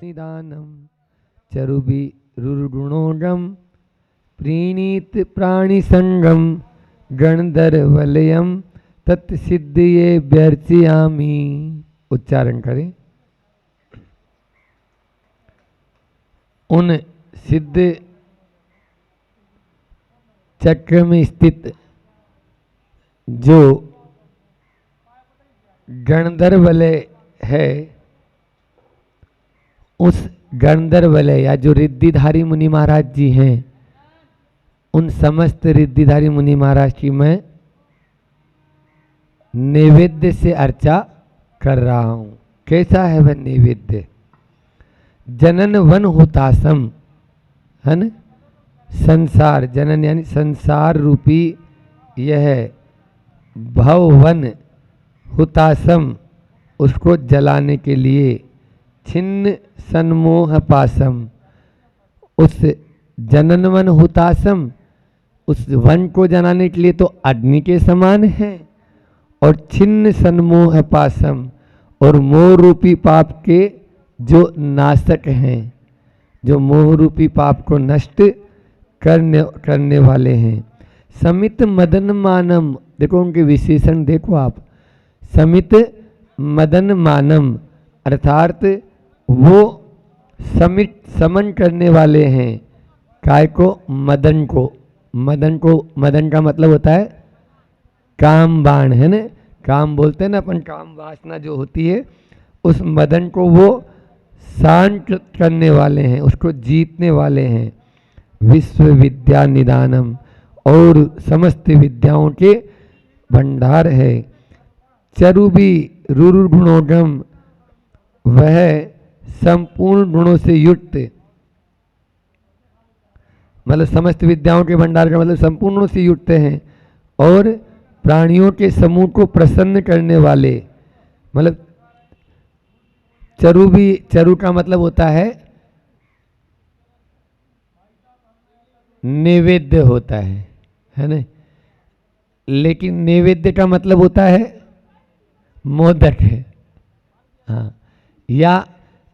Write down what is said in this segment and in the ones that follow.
निदानम चरुबी रुरुगुणोगम प्रीणीत प्राणी संगम गणधर वलयम तत्सिद्धिये व्यर्चयामि। उच्चारण करें। उन सिद्ध चक्र में स्थित जो गणधर वलय है, उस गणधर वलय या जो रिद्धिधारी मुनि महाराज जी हैं, उन समस्त रिद्धिधारी मुनि महाराज की मैं नैवेद्य से अर्चा कर रहा हूं। कैसा है वह नैवेद्य? जनन वन हुतासम, है न, संसार जनन यानी संसार रूपी यह भववन हुतासम, उसको जलाने के लिए छिन्न सन्मोह पासम, उस जनन वन हुतासम, उस वन को जलाने के लिए तो अग्नि के समान है, और छिन्न सन्मोह पासम, और मोह रूपी पाप के जो नाशक हैं, जो मोह रूपी पाप को नष्ट करने वाले हैं। समित मदन मानम, देखो उनके विशेषण देखो आप। समित मदन मानम अर्थात वो समित समन करने वाले हैं। काय को? मदन को। मदन को, मदन का मतलब होता है काम बाण, है ना। काम बोलते हैं ना अपन, काम वासना जो होती है, उस मदन को वो शांत करने वाले हैं, उसको जीतने वाले हैं। विश्व विद्या निदानम, और समस्त विद्याओं के भंडार है। चरुबी रुरुगुणोगम, वह संपूर्ण गुणों से युक्त, मतलब समस्त विद्याओं के भंडार का मतलब संपूर्ण गुणों से युक्त हैं, और प्राणियों के समूह को प्रसन्न करने वाले, मतलब चरुबी, चरु का मतलब होता है नैवेद्य होता है ना। लेकिन नैवेद्य का मतलब होता है मोदक है, हाँ, या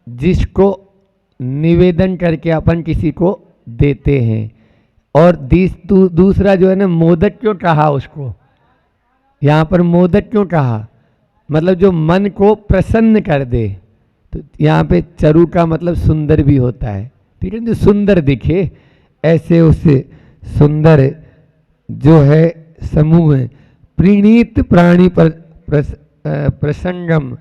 जिसको निवेदन करके अपन किसी को देते हैं। और दूसरा जो है ना, मोदक क्यों कहा उसको? यहाँ पर मोदक क्यों कहा? मतलब जो मन को प्रसन्न कर दे। तो यहाँ पे चरु का मतलब सुंदर भी होता है, ठीक है, जो सुंदर दिखे, ऐसे उसे सुंदर जो है समूह है। प्रीणीत प्राणी प्रसंगम,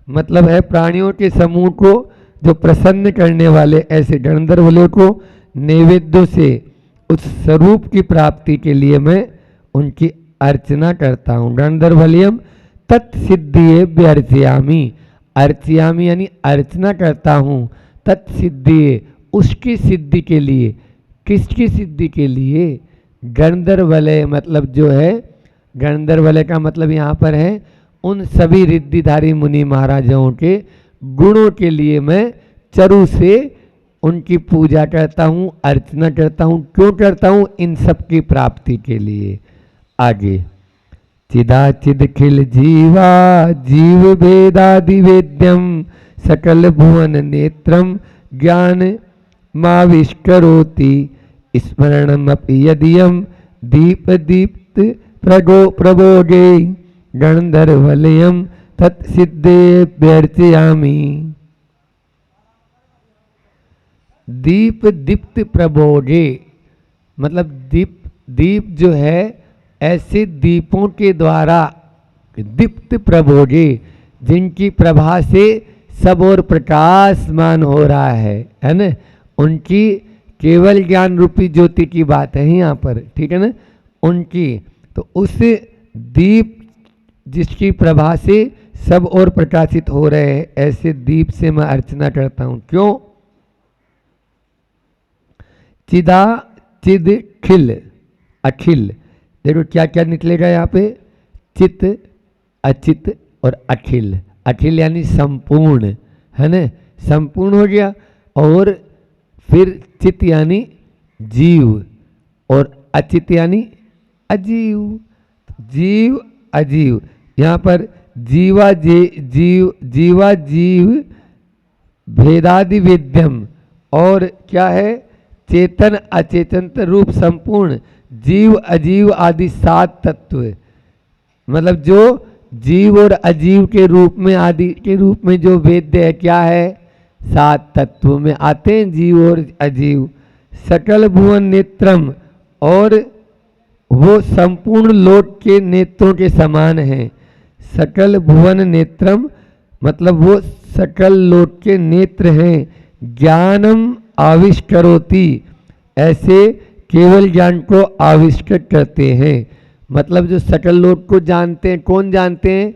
मतलब है प्राणियों के समूह को जो प्रसन्न करने वाले ऐसे गणधर वलयों को नैवेद्यों से उस स्वरूप की प्राप्ति के लिए मैं उनकी अर्चना करता हूँ। गणधर वलयम तत्सिद्धिये व्यर्चयामि, अर्चयामि यानी अर्चना करता हूँ। तत्सिद्धिये, उसकी सिद्धि के लिए। किसकी सिद्धि के लिए? गणधर वलय, मतलब जो है गणधर वलय का मतलब यहाँ पर है उन सभी रिद्धिधारी मुनि महाराजों के गुणों के लिए मैं चरु से उनकी पूजा करता हूँ, अर्चना करता हूँ। क्यों करता हूँ? इन सब की प्राप्ति के लिए। आगे, चिदाचिद खिल जीवा जीव भेदादि वेद्यम सकल भुवन नेत्रम ज्ञान माविष्करोति स्मरणमपि यदियम दीप दीप्त प्रभोगे गणधर वलयम तत्सिद्धे व्यर्चयामि। दीप दीप्त प्रभोगे, मतलब दीप जो है ऐसे दीपों के द्वारा, दीप्त प्रभोगे, जिनकी प्रभा से सब और प्रकाशमान हो रहा है ना। उनकी केवल ज्ञान रूपी ज्योति की बात है यहाँ पर, ठीक है ना, उनकी। तो उस दीप जिसकी प्रभा से सब और प्रकाशित हो रहे हैं, ऐसे दीप से मैं अर्चना करता हूँ। क्यों? चिदा चिद खिल, अखिल, देखो क्या क्या निकलेगा यहाँ पे, चित, अचित और अखिल। अखिल यानी संपूर्ण, है ना, संपूर्ण हो गया। और फिर चित यानी जीव, और अचित यानी अजीव। जीव अजीव, यहाँ पर जीवा जीव भेदादि वेद्यम, और क्या है, चेतन अचेतन रूप संपूर्ण जीव अजीव आदि 7 तत्व। मतलब जो जीव और अजीव के रूप में, आदि के रूप में जो वेद्य है, क्या है, 7 तत्वों में आते हैं जीव और अजीव। सकल भुवन नेत्रम, और वो संपूर्ण लोक के नेत्रों के समान हैं। सकल भुवन नेत्रम मतलब वो सकल लोक के नेत्र हैं। ज्ञानम आविष्करोति, ऐसे केवल ज्ञान को आविष्कृत करते हैं। मतलब जो सकल लोक को जानते हैं, कौन जानते हैं,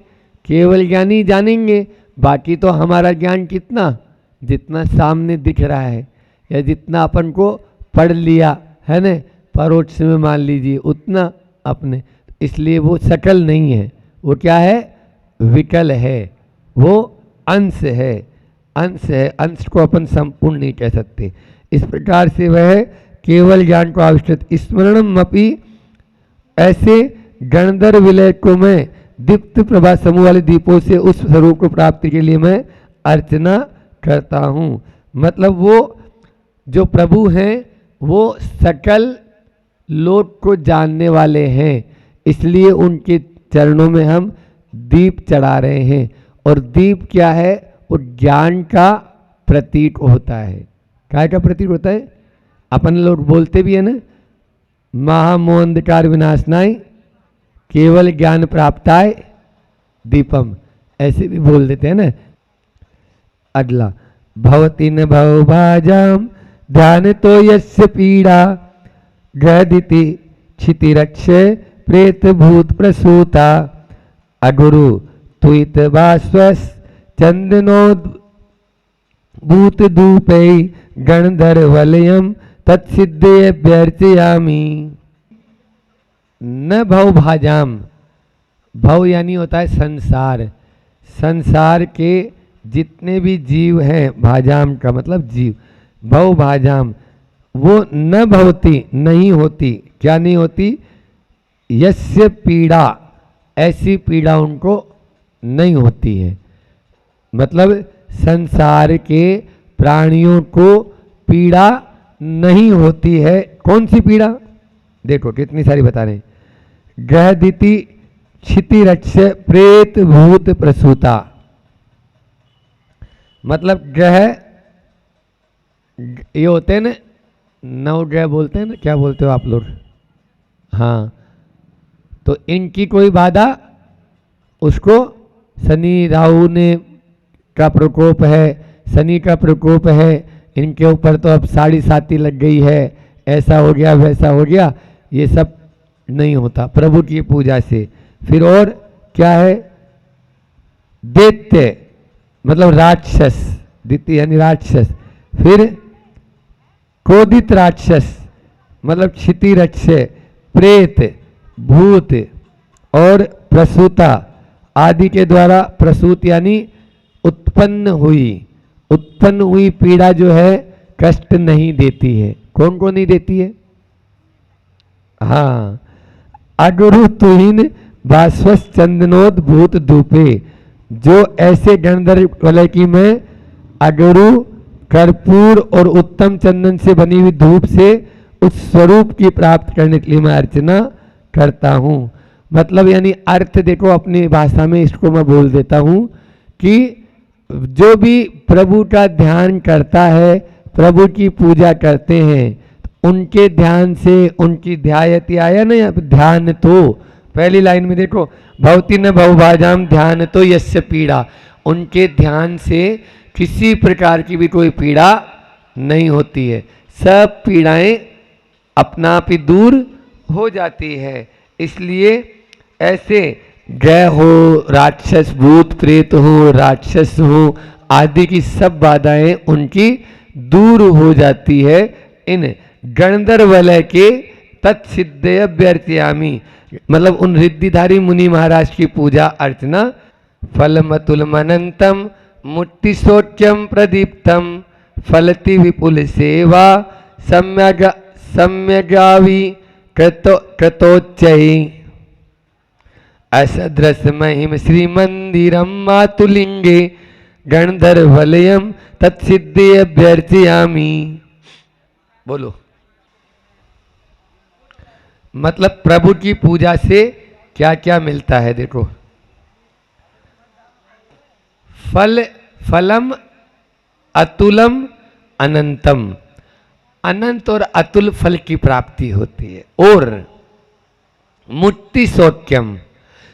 केवल ज्ञानी जानेंगे। बाकी तो हमारा ज्ञान कितना, जितना सामने दिख रहा है या जितना अपन को पढ़ लिया है ना, परोक्ष में मान लीजिए, उतना अपने, इसलिए वो सकल नहीं है, वो क्या है, विकल है, वो अंश है, अंश है। अंश को अपन संपूर्ण नहीं कह सकते। इस प्रकार से वह केवल ज्ञान को आविष्कृत। स्मरणम अपि, ऐसे गणधर विलय को मैं दीप्त प्रभा समूह वाले दीपों से उस स्वरूप को प्राप्ति के लिए मैं अर्चना करता हूँ। मतलब वो जो प्रभु हैं वो सकल लोक को जानने वाले हैं, इसलिए उनके चरणों में हम दीप चढ़ा रहे हैं। और दीप क्या है, वो ज्ञान का प्रतीक होता है। क्या का प्रतीक होता है, अपन लोग बोलते भी है ना, महामोह अंधकार विनाशनाय केवल ज्ञान प्राप्ताय दीपम, ऐसे भी बोल देते हैं ना। अगला, भवति न भवभाजाम ध्यान तो यस्य पीड़ा गदिति क्षितिरक्षय प्रेत भूत प्रसूता अगुरु तुइत बास्वस चंदनोद भूत धूपै गणधर वलयम तत्सिद्धे व्यर्चयामी। न भव भाजाम, भव यानी होता है संसार, संसार के जितने भी जीव हैं, भाजाम का मतलब जीव, भव भाजाम, वो न भवती नहीं होती, क्या नहीं होती, यस्य पीड़ा, ऐसी पीड़ा उनको नहीं होती है। मतलब संसार के प्राणियों को पीड़ा नहीं होती है। कौन सी पीड़ा, देखो कितनी सारी बता रहे हैं। गहदिति क्षितिरक्ष प्रेत भूत प्रसूता, मतलब ग्रह ये होते हैं ना, 9 ग्रह बोलते हैं ना, क्या बोलते हो आप लोग, हाँ, तो इनकी कोई बाधा, उसको शनि राहु ने का प्रकोप है, शनि का प्रकोप है, इनके ऊपर तो अब 7.5 लग गई है, ऐसा हो गया वैसा हो गया, ये सब नहीं होता प्रभु की पूजा से। फिर और क्या है, दैत्य मतलब राक्षस, द्वितीय यानी राक्षस, फिर क्रोधित राक्षस मतलब क्षितिरक्ष, प्रेत, भूत और प्रसूता आदि के द्वारा, प्रसूत यानी उत्पन्न हुई पीड़ा जो है कष्ट नहीं देती है। कौन को नहीं देती है, हाँ, अगुरु तुहिन बास्वस चंदनोद भूत धूपे, जो ऐसे गणधर वलय की मैं अगुरु कर्पूर और उत्तम चंदन से बनी हुई धूप से उस स्वरूप की प्राप्त करने के लिए मैं अर्चना करता हूँ। मतलब यानी अर्थ देखो, अपनी भाषा में इसको मैं बोल देता हूँ कि जो भी प्रभु का ध्यान करता है, प्रभु की पूजा करते हैं, उनके ध्यान से, उनकी ध्यायति आया ना, यहाँ ध्यान तो पहली लाइन में देखो, भवति न भवभाजाम ध्यान तो यस्य पीड़ा, उनके ध्यान से किसी प्रकार की भी कोई पीड़ा नहीं होती है, सब पीड़ाएं अपना आप ही दूर हो जाती है। इसलिए ऐसे ग्रह हो, राक्षस भूत प्रेत हो, राक्षस हो आदि की सब बाधाएं उनकी दूर हो जाती है इन गणधर वलय के तत्सिद्धय व्यर्चयामी, मतलब उन रिद्धिधारी मुनि महाराज की पूजा अर्चना। फलमतुलमनंतम मुट्टिशोच्यम प्रदीप्तम फलति विपुल सेवा सम्यगावी कृतोच्चयी असदृश महिम श्रीमंदिरम मातुलिंगे गणधर्वलयम तत्सिद्धि अभ्यर्थयामि। बोलो, मतलब प्रभु की पूजा से क्या क्या मिलता है? देखो, फलम अतुलम अनंतम, अनंत और अतुल फल की प्राप्ति होती है। और मुक्ति सौख्यम,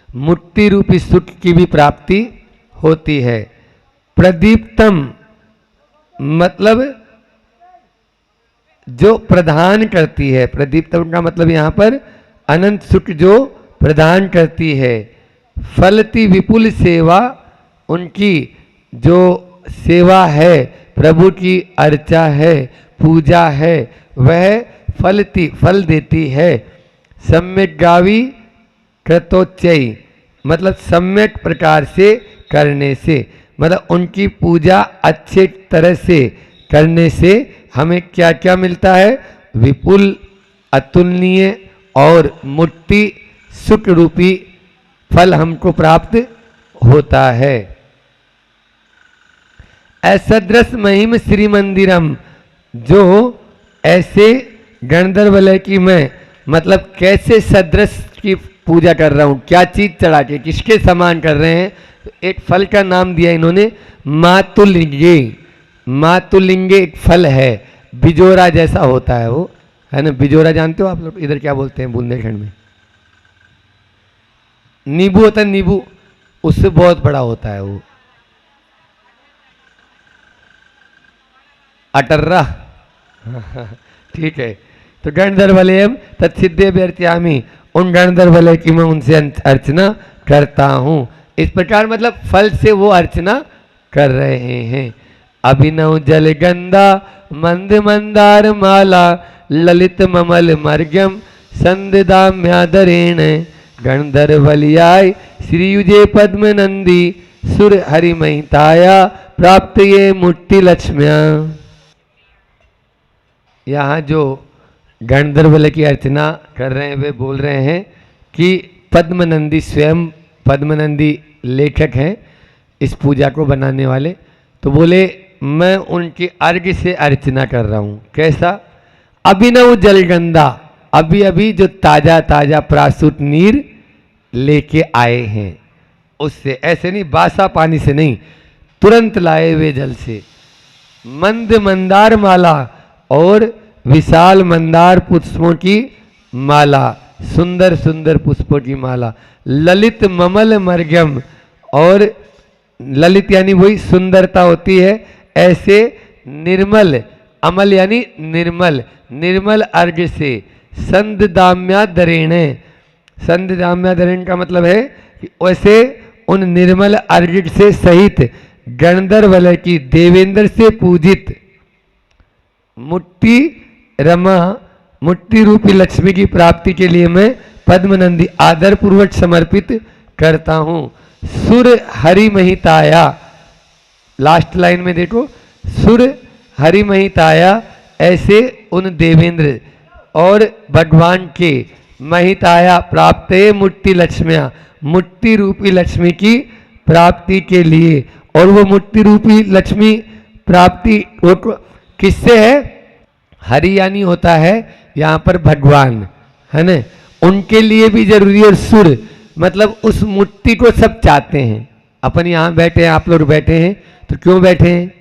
मुक्ति रूपी सुख की भी प्राप्ति होती है। प्रदीप्तम, मतलब जो प्रदान करती है, प्रदीप्तम का मतलब यहां पर अनंत सुख जो प्रदान करती है। फलती विपुल सेवा, उनकी जो सेवा है, प्रभु की अर्चा है, पूजा है, वह फलती फल देती है। सम्यक गावी कृतोच्चयी, मतलब सम्यक प्रकार से करने से, मतलब उनकी पूजा अच्छे तरह से करने से हमें क्या क्या मिलता है? विपुल, अतुलनीय और मुक्ति सुख रूपी फल हमको प्राप्त होता है। असदृश महिम श्री मंदिरम, जो ऐसे गणधर्वलय की मैं मतलब कैसे सदृश की पूजा कर रहा हूं, क्या चीज चढ़ा के, किसके समान कर रहे हैं? एक फल का नाम दिया इन्होंने मातुलिंगे। मातुलिंगे एक फल है, बिजोरा जैसा होता है वो, है ना? बिजोरा जानते हो आप लोग? इधर क्या बोलते हैं बुंदेलखंड में? नींबू होता है, नींबू, उससे बहुत बड़ा होता है वो। अटर्रा ठीक है। तो गणधर्वलयम तत्सिद्धे व्यर्थयामि, उन गणधर्वलय की मैं उनसे अर्चना करता हूं। इस प्रकार मतलब फल से वो अर्चना कर रहे हैं। अभिनव जल गंधा मंद मंदार माला ललित ममल मर्ग्यम संदाम्यादरेण गणधर्वलियाय श्रीयुजे पद्म नंदी सुर हरिमहिताया प्राप्त ये मुक्ति लक्ष्म्या। यहाँ जो गणधर्वलय की अर्चना कर रहे हैं वे बोल रहे हैं कि पद्मनंदी, स्वयं पद्मनंदी लेखक हैं इस पूजा को बनाने वाले। तो बोले मैं उनकी अर्घ्य से अर्चना कर रहा हूँ। कैसा? अभिनव जलगंधा, अभी अभी जो ताजा ताजा प्रासूत नीर लेके आए हैं उससे, ऐसे नहीं बासा पानी से नहीं, तुरंत लाए हुए जल से। मंद मंदार माला, और विशाल मंदार पुष्पों की माला, सुंदर सुंदर पुष्पों की माला। ललित ममल मर्ग्यम, और ललित यानी वही सुंदरता होती है, ऐसे निर्मल, अमल यानी निर्मल, निर्मल अर्घ्य से संदाम्यादरेण, संदाम्यादरेण का मतलब है कि वैसे उन निर्मल अर्घ्य से सहित गणधर्वलय की देवेंद्र से पूजित मुक्ति रमा, मुक्ति रूपी लक्ष्मी की प्राप्ति के लिए मैं पद्मनंदी आदर पूर्वक समर्पित करता हूं। सुर हरिमहिताया, लास्ट लाइन में देखो, सुर हरिमहिताया, ऐसे उन देवेंद्र और भगवान के महिताया प्राप्त मुक्ति लक्ष्म्या, मुक्ति रूपी लक्ष्मी की प्राप्ति के लिए। और वो मुक्ति रूपी लक्ष्मी प्राप्ति वो किससे है? हरि यानी होता है यहाँ पर भगवान, है ना? उनके लिए भी जरूरी है। सुर मतलब उस मुक्ति को सब चाहते हैं। अपन यहाँ बैठे हैं, आप लोग बैठे हैं, तो क्यों बैठे हैं?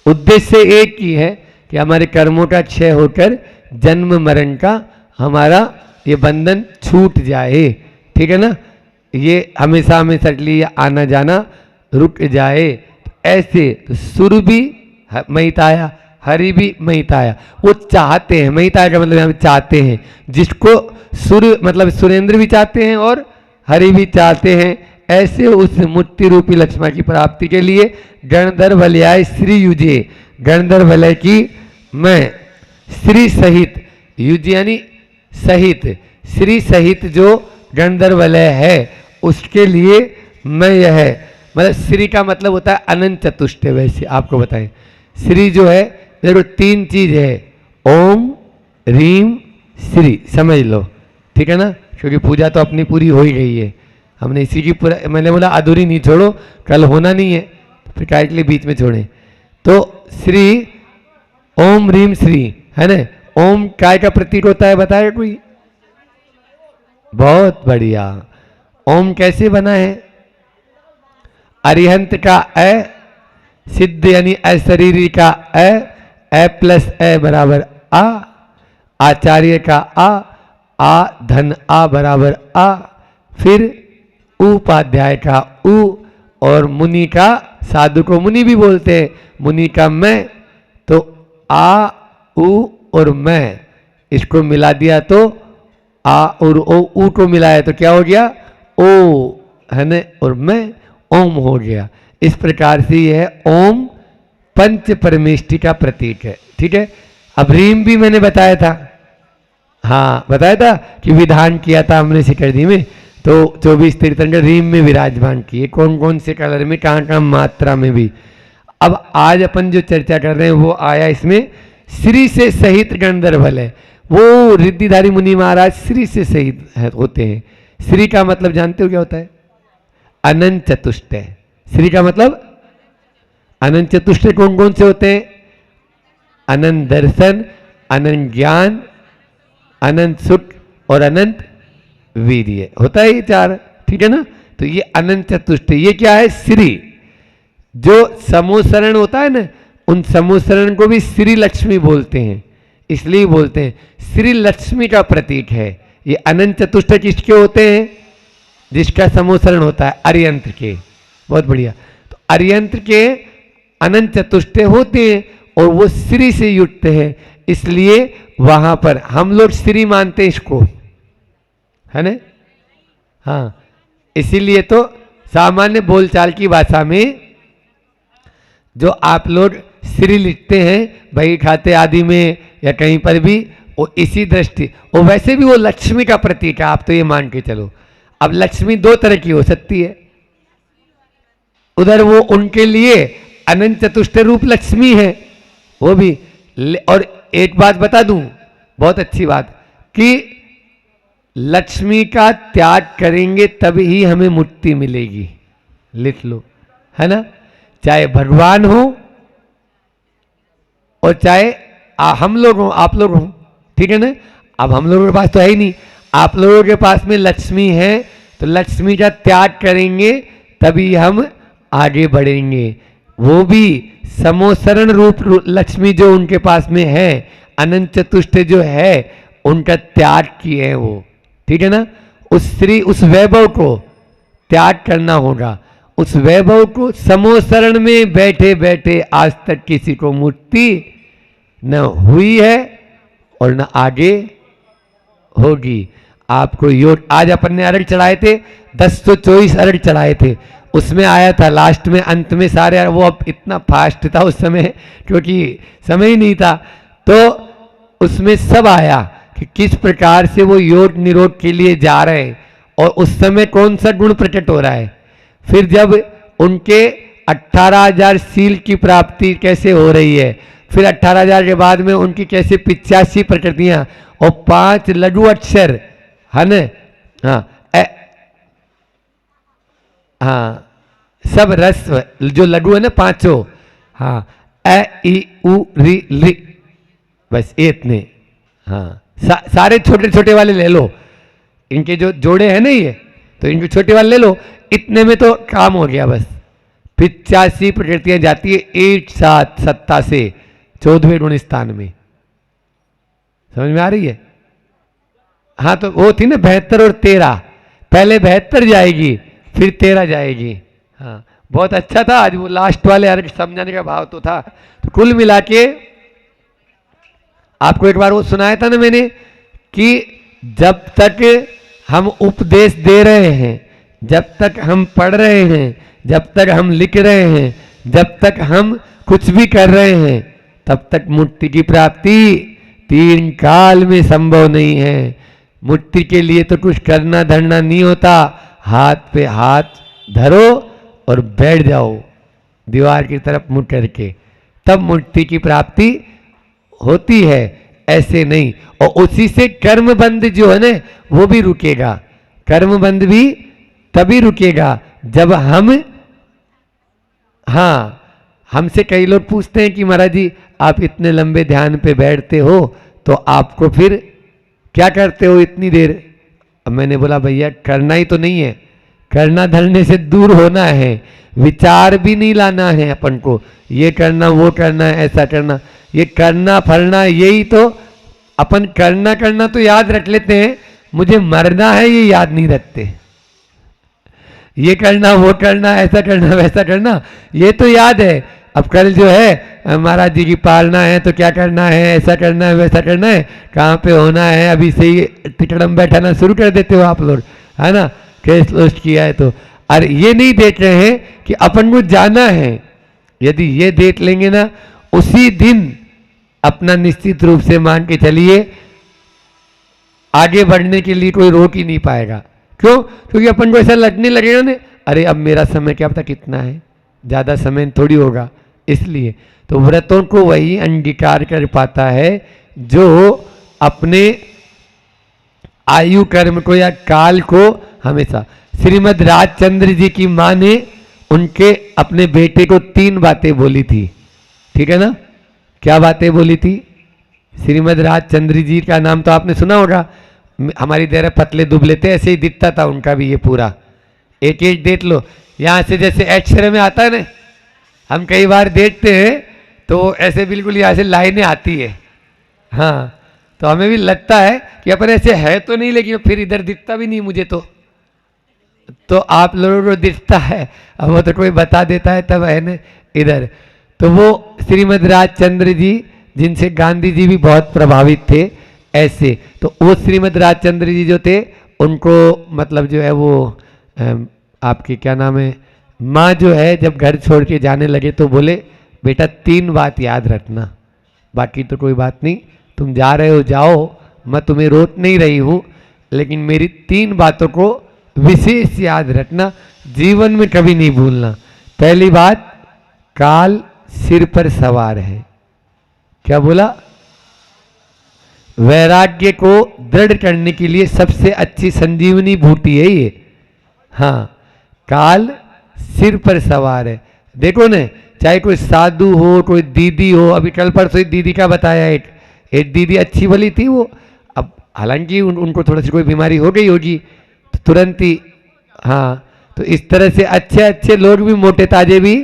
उद्देश्य एक ही है कि हमारे कर्मों का क्षय होकर जन्म मरण का हमारा ये बंधन छूट जाए, ठीक है ना? ये हमेशा हमेशा के लिए आना जाना रुक जाए। ऐसे तो सुर भी महिताया, हरि भी महिताया, वो चाहते हैं। महिताया का मतलब यहाँ चाहते हैं, जिसको सुर मतलब सुरेंद्र भी चाहते हैं और हरि भी चाहते हैं। ऐसे उस मुक्ति रूपी लक्ष्मी की प्राप्ति के लिए गणधर्वलयाय श्री युजे, गणधर्वलय की मैं श्री सहित, युज यानी सहित, श्री सहित जो गणधर्वलय है उसके लिए मैं यह, मतलब श्री का मतलब होता है अनंत चतुष्ट। वैसे आपको बताएं, श्री जो है देखो तीन चीज है, ओम रीम श्री, समझ लो, ठीक है ना? क्योंकि पूजा तो अपनी पूरी हो ही गई है। हमने इसी की पूरा, मैंने बोला अधूरी नहीं छोड़ो, कल होना नहीं है, फिर काय के लिए बीच में छोड़े। तो श्री ओम ह्रीम श्री है ना, ओम काय का प्रतीक होता है बताएगा कोई? बहुत बढ़िया। ओम कैसे बना है? अरिहंत का अ, सिद्ध यानी अशरीरी का अ प्लस अ बराबर आ, आचार्य का आ धन आ बराबर आ, फिर उपाध्याय का उ, और मुनि का, साधु को मुनि भी बोलते हैं, मुनि का मैं, तो आ उ और मैं इसको मिला दिया तो आ और ऊ को मिलाया तो क्या हो गया? ओ है ना, और मैं ओम हो गया। इस प्रकार से यह ओम पंच परमेष्टि का प्रतीक है। ठीक है। अब रीम भी मैंने बताया था, हाँ बताया था कि विधान किया था हमने शिखरजी में, तो 24 तीर्थंकर रीम में विराजमान किए, कौन कौन से कलर में, कहाँ कहाँ मात्रा में भी। अब आज अपन जो चर्चा कर रहे हैं वो आया इसमें श्री से सहित गंधर्वल है। वो रिद्धिधारी मुनि महाराज श्री से सहित होते हैं। श्री का मतलब जानते हो क्या होता है? अनंत चतुष्ट है। श्री का मतलब अनंत चतुष्ट कौन कौन से होते हैं? अनंत दर्शन, अनंत ज्ञान, अनंत सुख और अनंत वीर्य, होता है ये चार। ठीक है ना। तो ये अनंत चतुष्ट, ये क्या है? श्री। जो समोसरण होता है ना, उन समोसरण को भी श्री लक्ष्मी बोलते हैं, इसलिए बोलते हैं श्री लक्ष्मी का प्रतीक है। ये अनंत चतुष्ट किसके होते हैं? जिसका समोसरण होता है अरियंत्र के। बहुत बढ़िया। तो अरियंत्र के अनंत चतुष्ट होते हैं और वो श्री से युक्त है, इसलिए वहां पर हम लोग श्री मानते हैं इसको, है ना। हाँ, इसीलिए तो सामान्य बोलचाल की भाषा में जो आप लोग श्री लिखते हैं बही खाते आदि में या कहीं पर भी, वो इसी दृष्टि, वो वैसे भी वो लक्ष्मी का प्रतीक है, आप तो ये मान के चलो। अब लक्ष्मी दो तरह की हो सकती है, उधर वो उनके लिए अनंत चतुष्ट रूप लक्ष्मी है वो भी। और एक बात बता दूं, बहुत अच्छी बात, कि लक्ष्मी का त्याग करेंगे तभी हमें मुक्ति मिलेगी, लिख लो, है ना। चाहे भगवान हो और चाहे हम लोग हो, आप लोग हो, ठीक है ना। अब हम लोगों के पास तो है ही नहीं, आप लोगों के पास में लक्ष्मी है, तो लक्ष्मी का त्याग करेंगे तभी हम आगे बढ़ेंगे। वो भी समोसरण रूप लक्ष्मी जो उनके पास में है, अनंत चतुष्ट जो है, उनका त्याग किए हैं वो, ठीक है ना। उस श्री, उस वैभव को त्याग करना होगा। उस वैभव को समोसरण में बैठे बैठे आज तक किसी को मुक्ति न हुई है और न आगे होगी। आपको योग, आज अपन ने अर्घ चढ़ाए थे, 1024 अर्घ चढ़ाए थे, उसमें आया था लास्ट में, अंत में सारे, वो अब इतना फास्ट था उस समय क्योंकि समय ही नहीं था, तो उसमें सब आया कि किस प्रकार से वो योग निरोध के लिए जा रहे हैं और उस समय कौन सा गुण प्रकट हो रहा है। फिर जब उनके 18,000 सील की प्राप्ति कैसे हो रही है, फिर 18,000 के बाद में उनकी कैसे 85 प्रकृतियां और 5 लघु अक्षर, है न। हाँ, हाँ, सब रस जो लघु है ना पांचों, हाँ, ए ई उ री ली, बस ये इतने। हाँ, सारे छोटे छोटे वाले ले लो, इनके जो जोड़े हैं ना ये, तो इनके छोटे वाले ले लो, इतने में तो काम हो गया बस। 85 प्रकृतियां जाती है एक साथ सत्ता से 14वें गुण स्थान में। समझ में आ रही है? हाँ, तो वो थी ना 72 और 13, पहले 72 जाएगी फिर 13 जाएगी। हाँ, बहुत अच्छा था आज वो लास्ट वाले अर्घ समझाने का भाव तो था। तो कुल मिला के आपको एक बार वो सुनाया था ना मैंने कि जब तक हम उपदेश दे रहे हैं, जब तक हम पढ़ रहे हैं, जब तक हम लिख रहे हैं, जब तक हम कुछ भी कर रहे हैं, तब तक मुक्ति की प्राप्ति 3 काल में संभव नहीं है। मुक्ति के लिए तो कुछ करना धरना नहीं होता, हाथ पे हाथ धरो और बैठ जाओ दीवार की तरफ मुड़ करके, तब मुक्ति की प्राप्ति होती है, ऐसे नहीं। और उसी से कर्म बंध जो है ना वो भी रुकेगा, कर्म बंध भी तभी रुकेगा जब हम, हाँ, हमसे कई लोग पूछते हैं कि महाराज जी आप इतने लंबे ध्यान पे बैठते हो तो आपको फिर क्या करते हो इतनी देर? अब मैंने बोला भैया करना ही तो नहीं है, करना धरने से दूर होना है, विचार भी नहीं लाना है अपन को, ये करना वो करना ऐसा करना, ये करना फरना यही तो अपन करना करना तो याद रख लेते हैं, मुझे मरना है ये याद नहीं रखते। ये करना वो करना ऐसा करना वैसा करना ये तो याद है, अब कल जो है महाराज जी की पालना है तो क्या करना है, ऐसा करना है वैसा करना है, कहाँ पे होना है, अभी से ही टिकड़म बैठाना शुरू कर देते हो आप लोग, है ना, केस लोस्ट किया है तो। और ये नहीं देख रहे हैं कि अपन को जाना है, यदि ये देख लेंगे ना उसी दिन अपना निश्चित रूप से मान के चलिए आगे बढ़ने के लिए कोई रोक ही नहीं पाएगा। क्यों? क्योंकि अपन को ऐसा लगने लगेगा ना अरे अब मेरा समय क्या पता कितना है, ज़्यादा समय थोड़ी होगा। इसलिए तो व्रतों को वही अंगीकार कर पाता है जो अपने आयु कर्म को या काल को हमेशा। श्रीमद् राजचंद्र जी की माँ ने उनके अपने बेटे को 3 बातें बोली थी, ठीक है ना? क्या बातें बोली थी? श्रीमद् राजचंद्र जी का नाम तो आपने सुना होगा, हमारी तरह पतले दुबले थे, ऐसे ही दिखता था उनका भी ये पूरा, एक एक देख लो यहाँ से जैसे एक्सरे में आता है ना, हम कई बार देखते हैं तो ऐसे बिल्कुल यहाँ से लाइनें आती है, हाँ, तो हमें भी लगता है कि अपन ऐसे है तो नहीं, लेकिन फिर इधर दिखता भी नहीं मुझे तो आप लोगों को दिखता है, अब वो तो कोई बता देता है तब है ना इधर। तो वो श्रीमद् राजचंद्र जी जिनसे गांधी जी भी बहुत प्रभावित थे ऐसे, तो वो श्रीमद् राजचंद्र जी जो थे उनको मतलब जो है वो आपके क्या नाम है माँ जो है जब घर छोड़ के जाने लगे तो बोले बेटा 3 बात याद रखना, बाकी तो कोई बात नहीं, तुम जा रहे हो जाओ, मैं तुम्हें रोक नहीं रही हूँ, लेकिन मेरी 3 बातों को विशेष याद रखना, जीवन में कभी नहीं भूलना। पहली बात, काल सिर पर सवार है। क्या बोला? वैराग्य को दृढ़ करने के लिए सबसे अच्छी संजीवनी बूटी है ये। हाँ, काल सिर पर सवार है। देखो न, चाहे कोई साधु हो, कोई दीदी हो, अभी कल परसों दीदी का बताया, एक दीदी अच्छी भली थी वो, अब हालांकि उनको थोड़ी सी कोई बीमारी हो गई होगी तो तुरंत ही, हाँ, तो इस तरह से अच्छे अच्छे लोग भी मोटे ताजे भी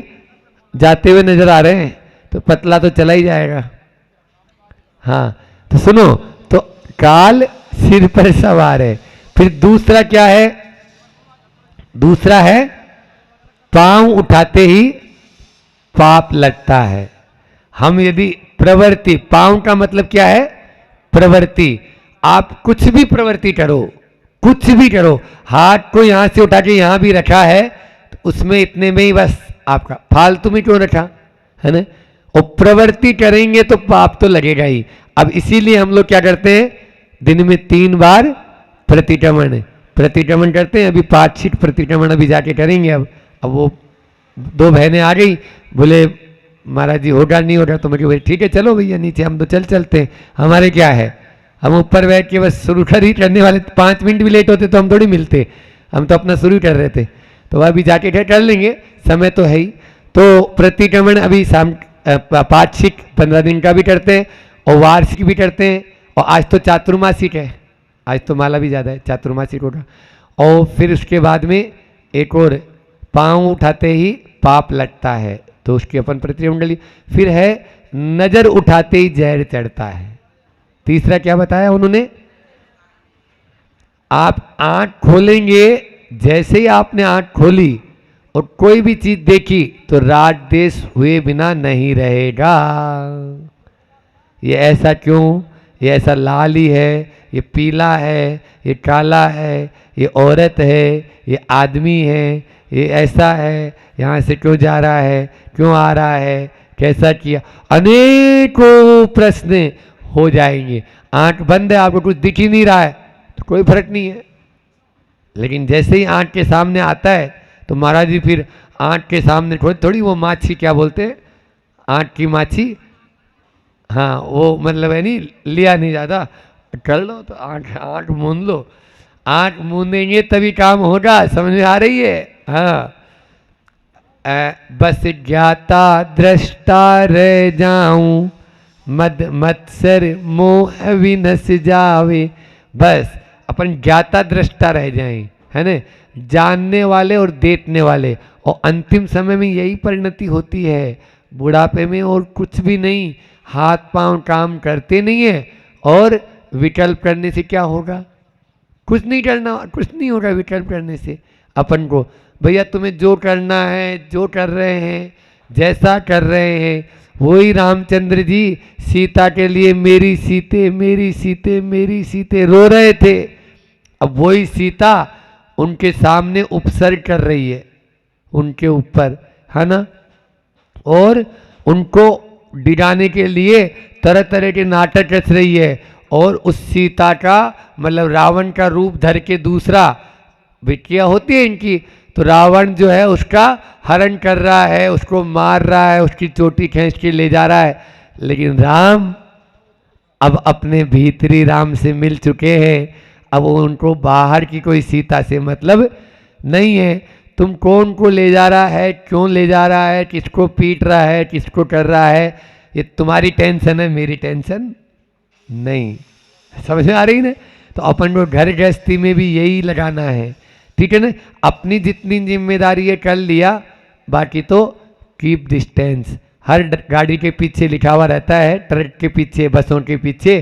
जाते हुए नजर आ रहे हैं, तो पतला तो चला ही जाएगा। हाँ, तो सुनो, तो काल सिर पर सवार है। फिर दूसरा क्या है? दूसरा है पांव उठाते ही पाप लगता है। हम यदि प्रवृत्ति, पांव का मतलब क्या है? प्रवृत्ति। आप कुछ भी प्रवृत्ति करो, कुछ भी करो, हाथ को यहां से उठा के यहां भी रखा है तो उसमें इतने में ही बस आपका, फालतू में क्यों रखा है ना, और प्रवृत्ति करेंगे तो पाप तो लगेगा ही। अब इसीलिए हम लोग क्या करते हैं, दिन में 3 बार प्रतिक्रमण करते हैं। अभी 5 प्रतिक्रमण अभी जाके करेंगे। अब वो 2 बहनें आ गई, बोले महाराज जी होगा नहीं होगा, तो मैं भाई ठीक है चलो भैया नीचे, हम तो चलते हैं, हमारे क्या है, हम ऊपर बैठ के बस शुरू कर ही करने वाले, 5 मिनट भी लेट होते तो हम थोड़ी मिलते, हम तो अपना शुरू कर रहे थे, तो अभी जाके कर लेंगे, समय तो है ही। तो प्रतिक्रमण अभी शाम 5 15 दिन का भी करते हैं और वार्षिक भी करते हैं, और आज तो चातुर्मासिक है, आज तो माला भी ज़्यादा है, चातुर्मासिक होगा। और फिर उसके बाद में एक और, पाँव उठाते ही पाप लगता है, तो उसकी अपन प्रतिक्रमण। फिर है नजर उठाते ही जहर चढ़ता है। तीसरा क्या बताया उन्होंने? आप आंख खोलेंगे, जैसे ही आपने आंख खोली और कोई भी चीज देखी तो राग द्वेष हुए बिना नहीं रहेगा। ये ऐसा क्यों, ये ऐसा लाल ही है, ये पीला है, ये काला है, ये औरत है, ये आदमी है, ये ऐसा है, यहाँ से क्यों जा रहा है, क्यों आ रहा है, कैसा किया, अनेकों प्रश्न हो जाएंगे। आंख बंद है, आपको कुछ दिख ही नहीं रहा है तो कोई फर्क नहीं है, लेकिन जैसे ही आंख के सामने आता है तो महाराज जी फिर आंख के सामने थोड़ी वो माछी, क्या बोलते हैं, आंख की माछी, हाँ वो मतलब है नहीं, लिया नहीं ज़्यादा, कर लो तो आंख मूंद लो, आंख मूंदेंगे तभी काम होगा, समझ में आ रही है? हाँ, बस ज्ञाता दृष्टा रह जाऊं, मद मत्सर मोह विनस जावे। बस अपन ज्ञाता दृष्टा रह जाएं, है ना, जानने वाले और देखने वाले। और अंतिम समय में यही परिणति होती है, बुढ़ापे में और कुछ भी नहीं, हाथ पांव काम करते नहीं है। और विकल्प करने से क्या होगा? कुछ नहीं करना, कुछ नहीं होगा विकल्प करने से। अपन को भैया तुम्हें जो करना है, जो कर रहे हैं, जैसा कर रहे हैं, वही रामचंद्र जी सीता के लिए मेरी सीते मेरी सीते मेरी सीते रो रहे थे। अब वही सीता उनके सामने उपसर्ग कर रही है उनके ऊपर, है ना, और उनको डिगाने के लिए तरह तरह के नाटक रच रही है। और उस सीता का मतलब रावण का रूप धर के दूसरा बिटिया होती है इनकी, तो रावण जो है उसका हरण कर रहा है, उसको मार रहा है, उसकी चोटी खींच के ले जा रहा है। लेकिन राम अब अपने भीतरी राम से मिल चुके हैं, अब उनको बाहर की कोई सीता से मतलब नहीं है। तुम कौन को ले जा रहा है, क्यों ले जा रहा है, किसको पीट रहा है, किसको कर रहा है, ये तुम्हारी टेंशन है, मेरी टेंशन नहीं। समझ में आ रही ना? तो अपन को घर गृहस्थी में भी यही लगाना है, ठीक है ना। अपनी जितनी जिम्मेदारी है कर लिया, बाकी तो कीप डिस्टेंस। हर गाड़ी के पीछे लिखा हुआ रहता है, ट्रक के पीछे, बसों के पीछे,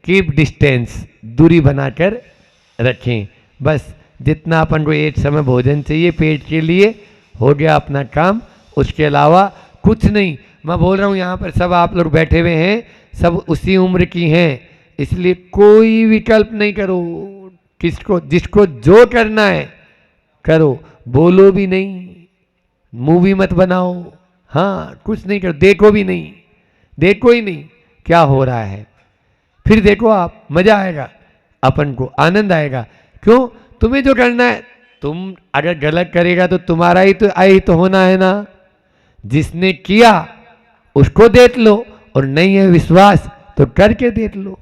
कीप डिस्टेंस, दूरी बनाकर रखें। बस जितना अपन को एक समय भोजन चाहिए पेट के लिए, हो गया अपना काम, उसके अलावा कुछ नहीं। मैं बोल रहा हूँ यहाँ पर सब आप लोग बैठे हुए हैं, सब उसी उम्र की हैं, इसलिए कोई विकल्प नहीं करो। किसको जिसको जो करना है करो, बोलो भी नहीं, मूवी मत बनाओ, हाँ कुछ नहीं करो, देखो भी नहीं, देखो ही नहीं क्या हो रहा है। फिर देखो आप, मजा आएगा, अपन को आनंद आएगा। क्यों? तुम्हें जो करना है, तुम अगर गलत करेगा तो तुम्हारा ही तो आई तो होना है ना। जिसने किया उसको देख लो, और नहीं है विश्वास तो करके देख लो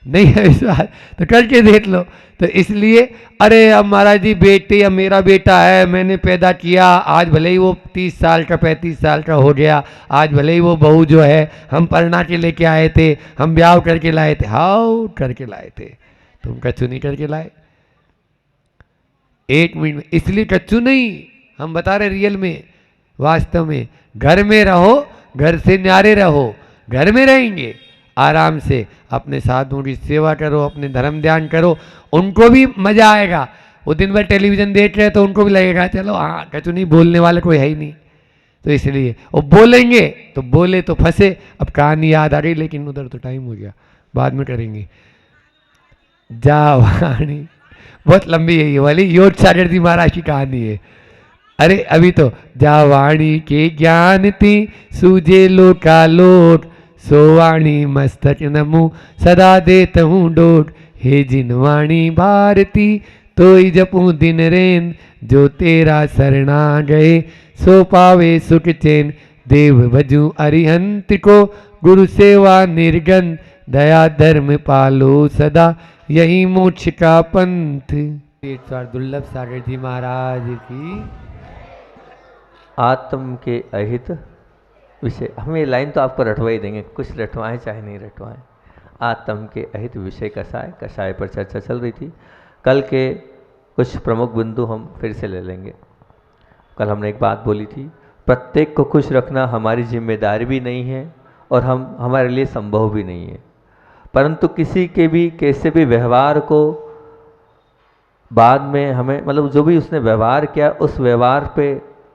नहीं है विश्वास तो करके देख लो। तो इसलिए अरे अब महाराज जी बेटे, अब मेरा बेटा है, मैंने पैदा किया, आज भले ही वो 30 साल का 35 साल का हो गया, आज भले ही वो बहू जो है हम परना के लेके आए थे, हम ब्याह करके लाए थे, हाउ करके लाए थे, तुम कच्चू नहीं करके लाए 1 मिनट में। इसलिए कच्चू नहीं, हम बता रहे रियल में, वास्तव में घर में रहो, घर से न्यारे रहो, घर में रहेंगे आराम से, अपने साधुओं की सेवा करो, अपने धर्म ध्यान करो, उनको भी मजा आएगा। वो दिन भर टेलीविजन देख रहे हैं तो उनको भी लगेगा चलो हाँ कचू नहीं, बोलने वाले कोई है ही नहीं, तो इसलिए वो बोलेंगे तो बोले तो फंसे। अब कहानी याद आ गई, लेकिन उधर तो टाइम हो गया, बाद में करेंगे। जावाणी बहुत लंबी है ये वाली, योग सागर जी महाराज की कहानी है। अरे अभी तो जावाणी के ज्ञान थी सूझे लोका लोट, सोवाणी मस्तक नमु सदा देत हूँ डोट, हे जिनवाणी भारती तोई जपूं दिन रेन, जो तेरा शरणा गए सो पावे सुख चैन, देव भजू अरिहंत को गुरु सेवा निर्गन, दया धर्म पालो सदा यही मोक्ष का पंथ। दुर्लभ सागर जी महाराज की। आत्म के अहित विषय, हमें लाइन तो आपको रटवा ही देंगे, कुछ रटवाएं चाहे नहीं रटवाएं। आत्म के अहित विषय कषाय, कषाय पर चर्चा चल रही थी। कल के कुछ प्रमुख बिंदु हम फिर से ले लेंगे। कल हमने एक बात बोली थी, प्रत्येक को खुश रखना हमारी जिम्मेदारी भी नहीं है और हमारे लिए संभव भी नहीं है, परंतु किसी के भी कैसे भी व्यवहार को बाद में हमें मतलब जो भी उसने व्यवहार किया उस व्यवहार पे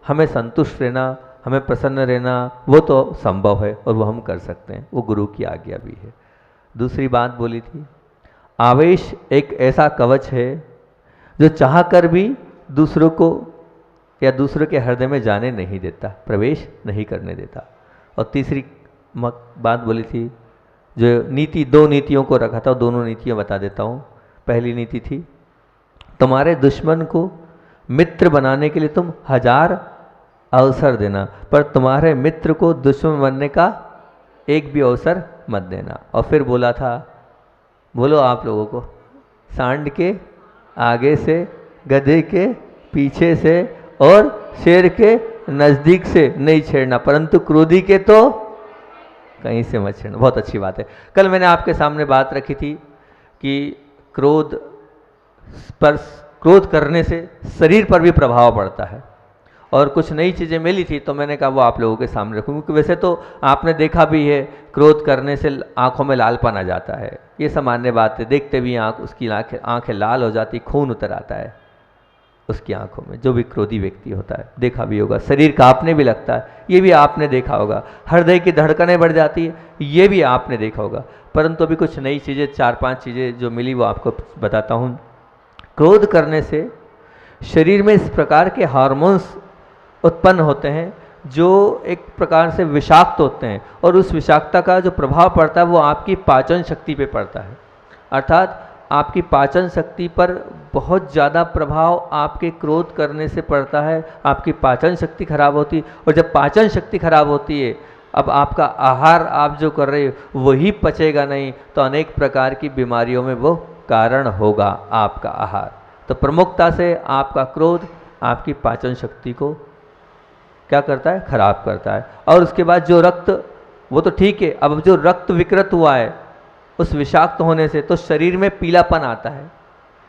हमें संतुष्ट रहना, हमें प्रसन्न रहना, वो तो संभव है और वो हम कर सकते हैं, वो गुरु की आज्ञा भी है। दूसरी बात बोली थी, आवेश एक ऐसा कवच है जो चाहकर भी दूसरों को या दूसरों के हृदय में जाने नहीं देता, प्रवेश नहीं करने देता। और तीसरी बात बोली थी, जो नीति, 2 नीतियों को रखा था, दोनों नीतियाँ बता देता हूँ। पहली नीति थी, तुम्हारे दुश्मन को मित्र बनाने के लिए तुम 1000 अवसर देना, पर तुम्हारे मित्र को दुश्मन बनने का एक भी अवसर मत देना। और फिर बोला था, बोलो आप लोगों को, सांड के आगे से, गधे के पीछे से और शेर के नज़दीक से नहीं छेड़ना, परंतु क्रोधी के तो कहीं से मत छेड़ना। बहुत अच्छी बात है। कल मैंने आपके सामने बात रखी थी कि क्रोध करने से शरीर पर भी प्रभाव पड़ता है, और कुछ नई चीज़ें मिली थी तो मैंने कहा वो आप लोगों के सामने रखूँ, क्योंकि वैसे तो आपने देखा भी है क्रोध करने से आंखों में लालपन आ जाता है, ये सामान्य बात है। देखते भी उसकी आंखें लाल हो जाती, खून उतर आता है उसकी आंखों में, जो भी क्रोधी व्यक्ति होता है। देखा भी होगा, शरीर कांपने भी लगता है, ये भी आपने देखा होगा। हृदय की धड़कनें बढ़ जाती है, ये भी आपने देखा होगा। परंतु अभी कुछ नई चीज़ें, 4-5 चीज़ें जो मिली वो आपको बताता हूँ। क्रोध करने से शरीर में इस प्रकार के हार्मोन्स उत्पन्न होते हैं जो एक प्रकार से विषाक्त होते हैं, और उस विषाक्तता का जो प्रभाव पड़ता है वो आपकी पाचन शक्ति पे पड़ता है। अर्थात आपकी पाचन शक्ति पर बहुत ज़्यादा प्रभाव आपके क्रोध करने से पड़ता है। आपकी पाचन शक्ति खराब होती है, और जब पाचन शक्ति खराब होती है, अब आपका आहार आप जो कर रहे हो वही पचेगा नहीं, तो अनेक प्रकार की बीमारियों में वो कारण होगा आपका आहार। तो प्रमुखता से आपका क्रोध आपकी पाचन शक्ति को क्या करता है? खराब करता है। और उसके बाद जो रक्त, वो तो ठीक है, अब जो रक्त विकृत हुआ है उस विषाक्त होने से, तो शरीर में पीलापन आता है,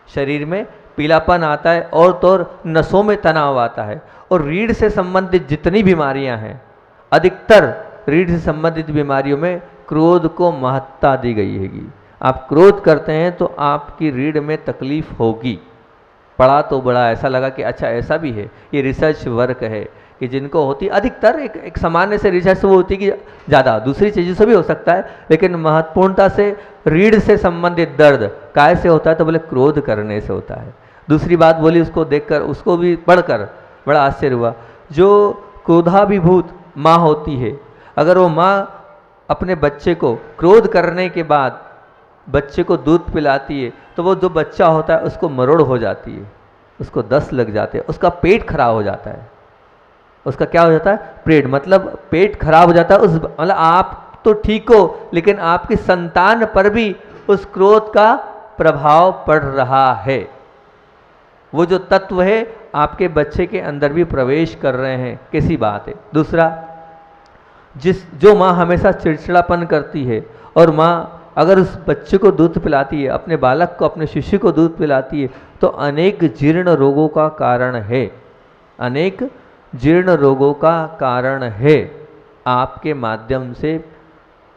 शरीर में पीलापन आता है, और तो और नसों में तनाव आता है। और रीढ़ से संबंधित जितनी बीमारियां हैं, अधिकतर रीढ़ से संबंधित बीमारियों में क्रोध को महत्ता दी गई हैगी। आप क्रोध करते हैं तो आपकी रीढ़ में तकलीफ होगी। पढ़ा तो बड़ा ऐसा लगा कि अच्छा ऐसा भी है, ये रिसर्च वर्क है कि जिनको होती, अधिकतर एक सामान्य से रिसर्च वो होती कि ज़्यादा दूसरी चीज़ों से भी हो सकता है, लेकिन महत्वपूर्णता से रीढ़ से संबंधित दर्द काय से होता है? तो बोले क्रोध करने से होता है। दूसरी बात बोली, उसको देखकर, उसको भी पढ़कर बड़ा आश्चर्य हुआ। जो क्रोधाभिभूत माँ होती है, अगर वो माँ अपने बच्चे को क्रोध करने के बाद बच्चे को दूध पिलाती है, तो वो जो बच्चा होता है उसको मरोड़ हो जाती है, उसको दस्त लग जाते हैं, उसका पेट खराब हो जाता है। उसका क्या हो जाता है? पेट, मतलब पेट खराब हो जाता है। उस मतलब आप तो ठीक हो, लेकिन आपकी संतान पर भी उस क्रोध का प्रभाव पड़ रहा है। वो जो तत्व है आपके बच्चे के अंदर भी प्रवेश कर रहे हैं, कैसी बात है। दूसरा, जो माँ हमेशा चिड़चिड़ापन करती है, और माँ अगर उस बच्चे को दूध पिलाती है, अपने बालक को, अपने शिशु को दूध पिलाती है, तो अनेक जीर्ण रोगों का कारण है, अनेक जीर्ण रोगों का कारण है। आपके माध्यम से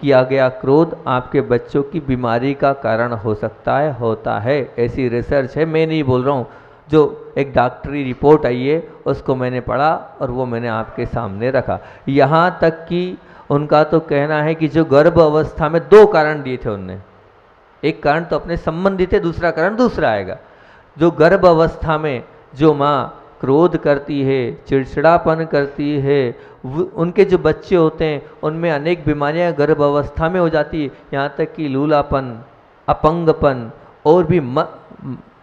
किया गया क्रोध आपके बच्चों की बीमारी का कारण हो सकता है, होता है। ऐसी रिसर्च है, मैं नहीं बोल रहा हूँ, जो एक डॉक्टरी रिपोर्ट आई है उसको मैंने पढ़ा और वो मैंने आपके सामने रखा। यहाँ तक कि उनका तो कहना है कि जो गर्भ अवस्था में 2 कारण दिए थे उनने, एक कारण तो अपने संबंधित है, दूसरा कारण दूसरा आएगा। जो गर्भ अवस्था में जो माँ क्रोध करती है, चिड़चिड़ापन करती है, उनके जो बच्चे होते हैं उनमें अनेक बीमारियां गर्भ अवस्था में हो जाती है, यहाँ तक कि लूलापन, अपंगपन, और भी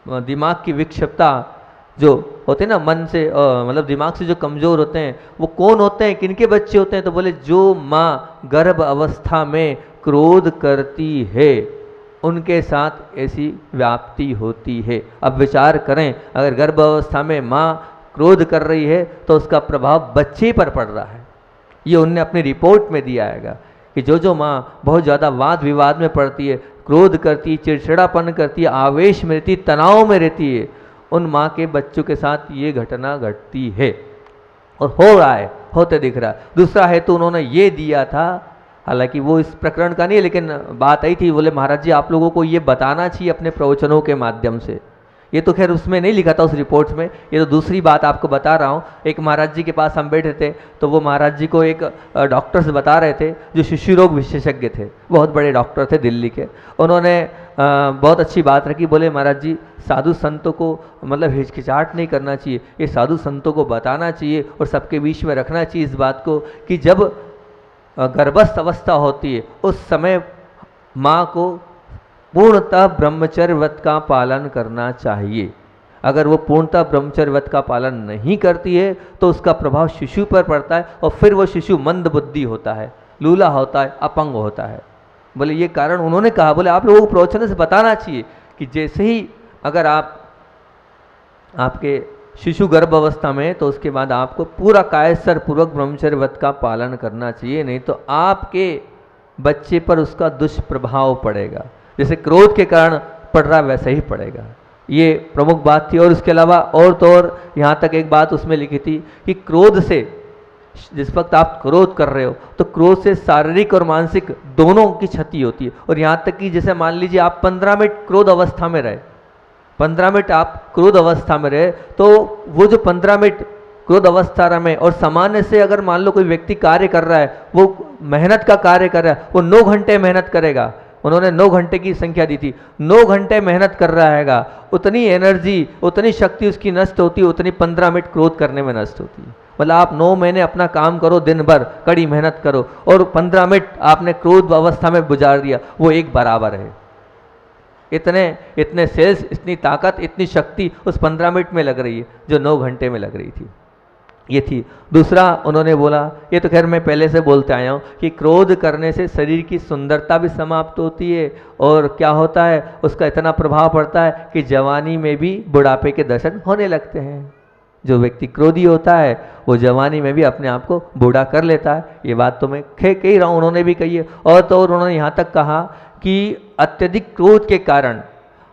दिमाग की विक्षिप्तता जो होते हैं ना, मन से मतलब दिमाग से जो कमज़ोर होते हैं, वो कौन होते हैं, किनके बच्चे होते हैं? तो बोले जो माँ गर्भ अवस्था में क्रोध करती है उनके साथ ऐसी व्याप्ति होती है। अब विचार करें, अगर गर्भ अवस्था में माँ क्रोध कर रही है तो उसका प्रभाव बच्चे पर पड़ रहा है। ये उनने अपनी रिपोर्ट में दिया है कि जो माँ बहुत ज़्यादा वाद विवाद में पड़ती है, क्रोध करती है, चिड़चिड़ापन करती है, आवेश में रहती है, तनाव में रहती है, उन माँ के बच्चों के साथ ये घटना घटती है और हो रहा है, होते दिख रहा है। दूसरा हेतु उन्होंने ये दिया था, हालांकि वो इस प्रकरण का नहीं है, लेकिन बात आई थी, बोले महाराज जी आप लोगों को ये बताना चाहिए अपने प्रवचनों के माध्यम से। ये तो खैर उसमें नहीं लिखा था उस रिपोर्ट में, ये तो दूसरी बात आपको बता रहा हूँ। एक महाराज जी के पास हम बैठे थे, तो वो महाराज जी को एक डॉक्टर से बता रहे थे जो शिशु रोग विशेषज्ञ थे, बहुत बड़े डॉक्टर थे दिल्ली के। उन्होंने बहुत अच्छी बात रखी, बोले महाराज जी साधु संतों को मतलब हिचकिचाहट नहीं करना चाहिए, ये साधु संतों को बताना चाहिए और सबके बीच में रखना चाहिए इस बात को कि जब गर्भस्थ अवस्था होती है उस समय माँ को पूर्णतः ब्रह्मचर्य व्रत का पालन करना चाहिए। अगर वो पूर्णतः ब्रह्मचर्य व्रत का पालन नहीं करती है तो उसका प्रभाव शिशु पर पड़ता है और फिर वो शिशु मंद बुद्धि होता है, लूला होता है, अपंग होता है। बोले ये कारण उन्होंने कहा, बोले आप लोगों को प्रवचन से बताना चाहिए कि जैसे ही अगर आपके शिशु गर्भ अवस्था में, तो उसके बाद आपको पूरा कायस्तर पूर्वक ब्रह्मचर्य व्रत का पालन करना चाहिए, नहीं तो आपके बच्चे पर उसका दुष्प्रभाव पड़ेगा। जैसे क्रोध के कारण पड़ रहा वैसा ही पड़ेगा। ये प्रमुख बात थी। और उसके अलावा और तो और यहाँ तक एक बात उसमें लिखी थी कि क्रोध से, जिस वक्त आप क्रोध कर रहे हो तो क्रोध से शारीरिक और मानसिक दोनों की क्षति होती है। और यहाँ तक कि जैसे मान लीजिए आप 15 मिनट क्रोध अवस्था में रहे, 15 मिनट आप क्रोध अवस्था में रहे, तो वो जो 15 मिनट क्रोध अवस्था में, और सामान्य से अगर मान लो कोई व्यक्ति कार्य कर रहा है, वो मेहनत का कार्य कर रहा है, वो 9 घंटे मेहनत करेगा, उन्होंने 9 घंटे की संख्या दी थी, 9 घंटे मेहनत कर रहा हैगा, उतनी एनर्जी उतनी शक्ति उसकी नष्ट होती है, उतनी 15 मिनट क्रोध करने में नष्ट होती है। मतलब आप 9 महीने अपना काम करो, दिन भर कड़ी मेहनत करो, और 15 मिनट आपने क्रोध अवस्था में गुजार दिया, वो एक बराबर है। इतने सेल्स, इतनी ताकत, इतनी शक्ति उस 15 मिनट में लग रही है जो 9 घंटे में लग रही थी। ये थी। दूसरा उन्होंने बोला, ये तो खैर मैं पहले से बोलते आया हूँ कि क्रोध करने से शरीर की सुंदरता भी समाप्त होती है, और क्या होता है उसका इतना प्रभाव पड़ता है कि जवानी में भी बुढ़ापे के दर्शन होने लगते हैं। जो व्यक्ति क्रोधी होता है वो जवानी में भी अपने आप को बूढ़ा कर लेता है। ये बात तो मैं कह रहा हूँ, उन्होंने भी कही है। और तो और उन्होंने यहाँ तक कहा कि अत्यधिक क्रोध के कारण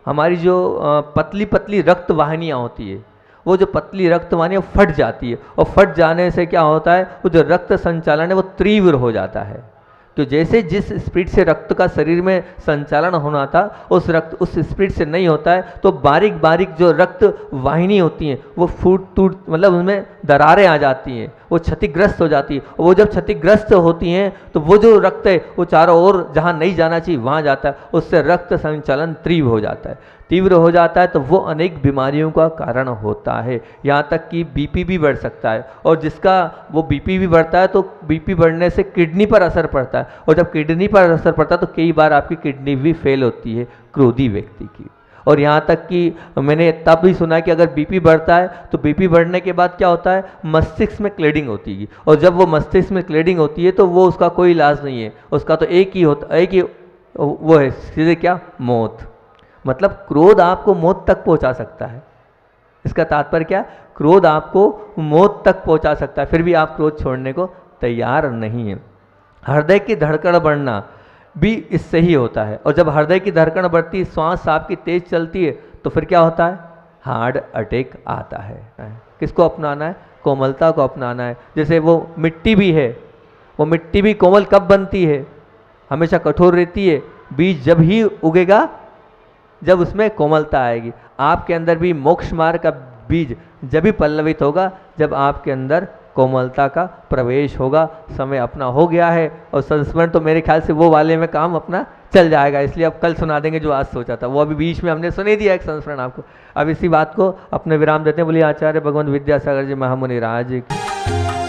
हमारी जो पतली पतली रक्त वाहिनियाँ होती है, वो जो पतली रक्त वाहिनियाँ फट जाती है, और फट जाने से क्या होता है, वो जो रक्त संचालन है वो तीव्र हो जाता है। तो जैसे जिस स्पीड से रक्त का शरीर में संचालन होना था उस स्पीड से नहीं होता है, तो बारीक बारीक जो रक्त वाहिनी होती हैं वो टूट मतलब उनमें दरारें आ जाती हैं, वो क्षतिग्रस्त हो जाती है। और वो जब क्षतिग्रस्त होती हैं तो वो जो रक्त है वो चारों ओर जहाँ नहीं जाना चाहिए वहाँ जाता है, उससे रक्त संचालन तीव्र हो जाता है। तीव्र हो जाता है तो वो अनेक बीमारियों का कारण होता है, यहाँ तक कि बीपी भी बढ़ सकता है। और जिसका वो बीपी भी बढ़ता है तो बीपी बढ़ने से किडनी पर असर पड़ता है, और जब किडनी पर असर पड़ता है तो कई बार आपकी किडनी भी फेल होती है क्रोधी व्यक्ति की। और यहाँ तक कि मैंने तब भी सुना है कि अगर बीपी बढ़ता है तो बीपी बढ़ने के बाद क्या होता है, मस्तिष्क में क्लेडिंग होती है, और जब वो मस्तिष्क में क्लेडिंग होती है तो वो उसका कोई इलाज नहीं है, उसका तो एक ही वो है सीधे क्या, मौत। मतलब क्रोध आपको मौत तक पहुंचा सकता है। इसका तात्पर्य क्या, क्रोध आपको मौत तक पहुंचा सकता है, फिर भी आप क्रोध छोड़ने को तैयार नहीं है। हृदय की धड़कन बढ़ना भी इससे ही होता है, और जब हृदय की धड़कन बढ़ती है, श्वास आपकी तेज चलती है, तो फिर क्या होता है, हार्ट अटैक आता है। किसको अपनाना है, कोमलता को अपनाना है। जैसे वो मिट्टी भी है, वो मिट्टी भी कोमल कब बनती है, हमेशा कठोर रहती है, बीज जब ही उगेगा जब उसमें कोमलता आएगी। आपके अंदर भी मोक्ष मार्ग का बीज जब भी पल्लवित होगा जब आपके अंदर कोमलता का प्रवेश होगा। समय अपना हो गया है, और संस्मरण तो मेरे ख्याल से वो वाले में काम अपना चल जाएगा, इसलिए अब कल सुना देंगे जो आज सोचा था, वो अभी बीच में हमने सुने दिया एक संस्मरण आपको। अब इसी बात को अपने विराम देते हैं। बोलिए आचार्य भगवंत विद्यासागर जी महामुनि राज की।